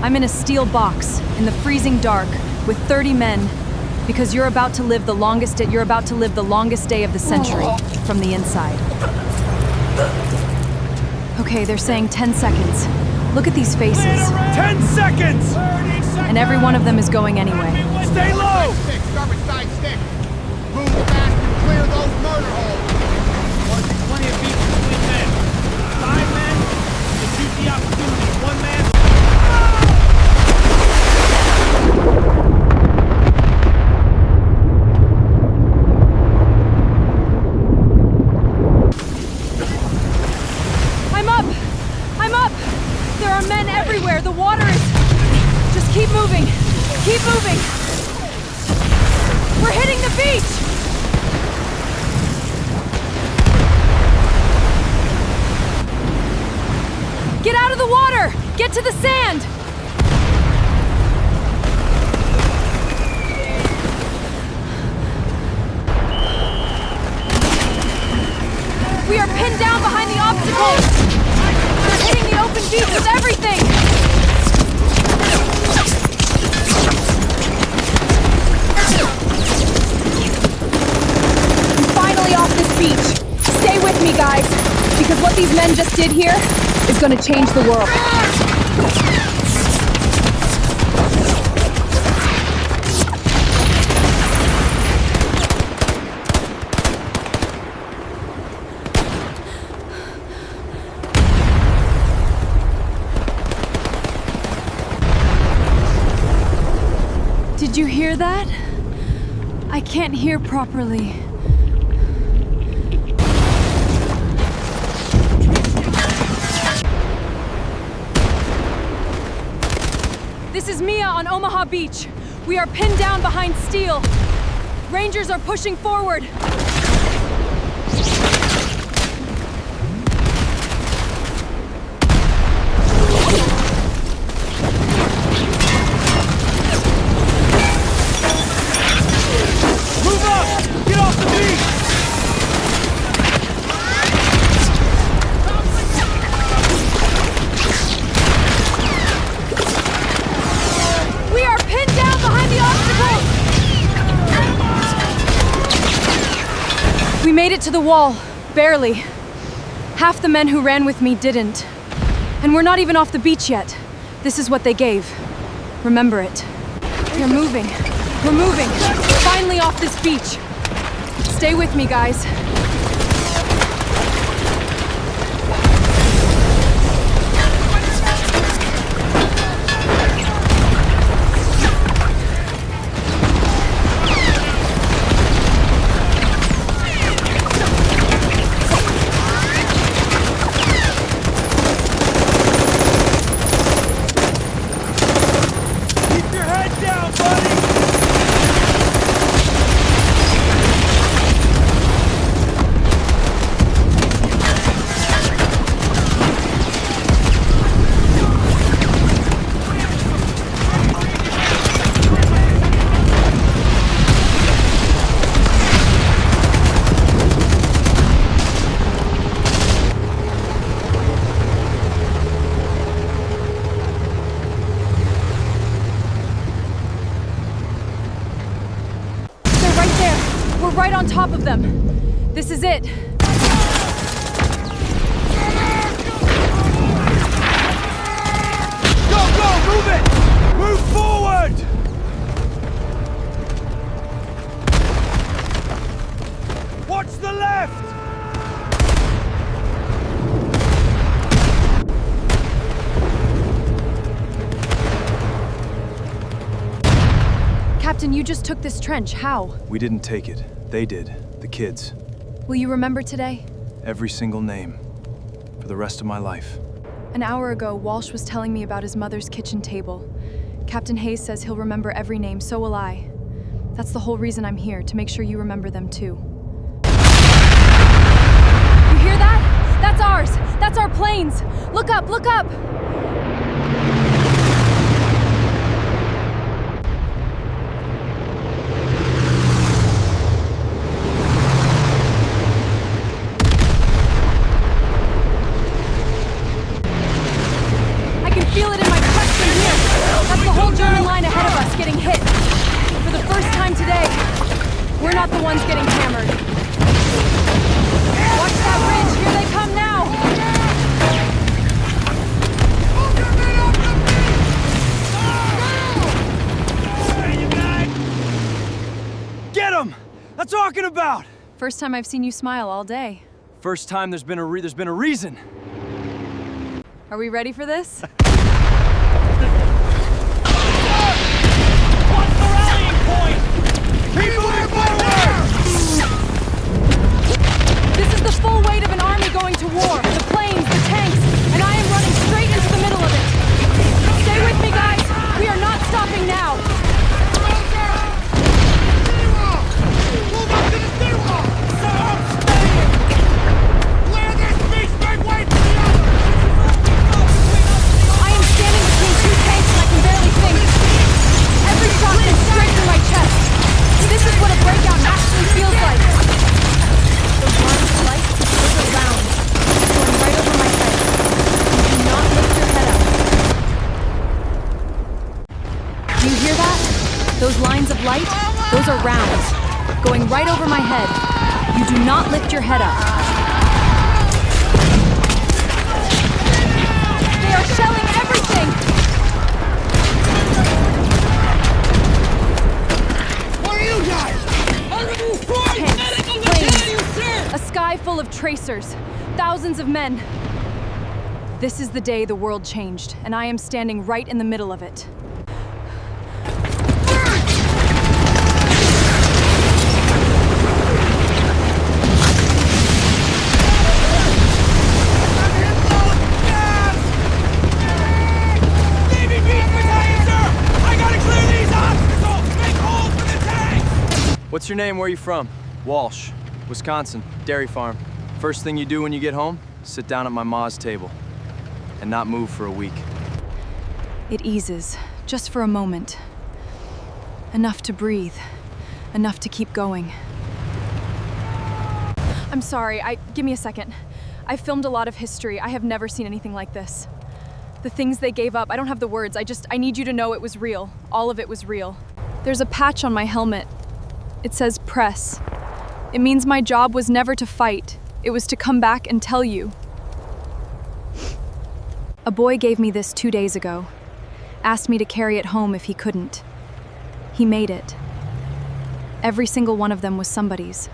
I'm in a steel box, in the freezing dark, with 30 men, because you're about to live the longest day of the century, from the inside. Okay, they're saying 10 seconds. Look at these faces. 10 seconds! And every one of them is going anyway. Stay low! Starboard side stick. Move fast and clear those murder holes. Want to see plenty of beats between men. 5 men, and shoot the opportunity. 1 man. I'm up! There are men everywhere. The water is... Just keep moving. Keep moving. We're hitting the beach! Get out of the water! Get to the sand! We are pinned down behind the obstacles! We're hitting the open beach with everything! I'm finally off this beach! Stay with me, guys! Because what these men just did here is gonna change the world. Did you hear that? I can't hear properly. This is Mia on Omaha Beach. We are pinned down behind steel. Rangers are pushing forward. Move up! Get off the beach! We are pinned down behind the obstacles! We made it to the wall, barely. Half the men who ran with me didn't. And we're not even off the beach yet. This is what they gave. Remember it. They're moving. We're moving. Finally off this beach. Stay with me, guys. Keep your head down, buddy! They're right there. We're right on top of them. This is it. Go, move it! Move forward! Watch the left! Captain, you just took this trench. How? We didn't take it. They did. The kids. Will you remember today? Every single name. For the rest of my life. An hour ago, Walsh was telling me about his mother's kitchen table. Captain Hayes says he'll remember every name, so will I. That's the whole reason I'm here, to make sure you remember them too. You hear that? That's ours! That's our planes! Look up, look up! I can feel it in my chest from here! time today. We're not the ones getting hammered. Watch that ridge, here they come now! Get him! I'm talking about! First time I've seen you smile all day. First time there's been a reason. Are we ready for this? What's the rallying point? Keep moving forward! This is the full weight of an army going to war. The planes, the tanks, and I am running straight into the middle of it. Stay with me, guys. We are not stopping now. Move up to the seawall! Clear this beach, make way for the others! I am standing between two tanks and I can barely think. Every shot goes straight through my chest. This is what a breakout actually feels like. Those lines of light, those are rounds, going right over my head. Do not lift your head up. Do you hear that? Those lines of light, those are rounds, going right over my head. You do not lift your head up. They are shelling everything! What are you guys? Tanks, planes, a sky full of tracers, thousands of men. This is the day the world changed, and I am standing right in the middle of it. Navy Beach Battalion, sir! I gotta clear these obstacles! Make holes for the tanks! What's your name? Where are you from? Walsh, Wisconsin, dairy farm. First thing you do when you get home? Sit down at my ma's table. And not move for a week. It eases, just for a moment. Enough to breathe, enough to keep going. I'm sorry, give me a second. I filmed a lot of history. I have never seen anything like this. The things they gave up, I don't have the words. I need you to know it was real. All of it was real. There's a patch on my helmet. It says press. It means my job was never to fight. It was to come back and tell you. A boy gave me this 2 days ago. Asked me to carry it home if he couldn't. He made it. Every single one of them was somebody's.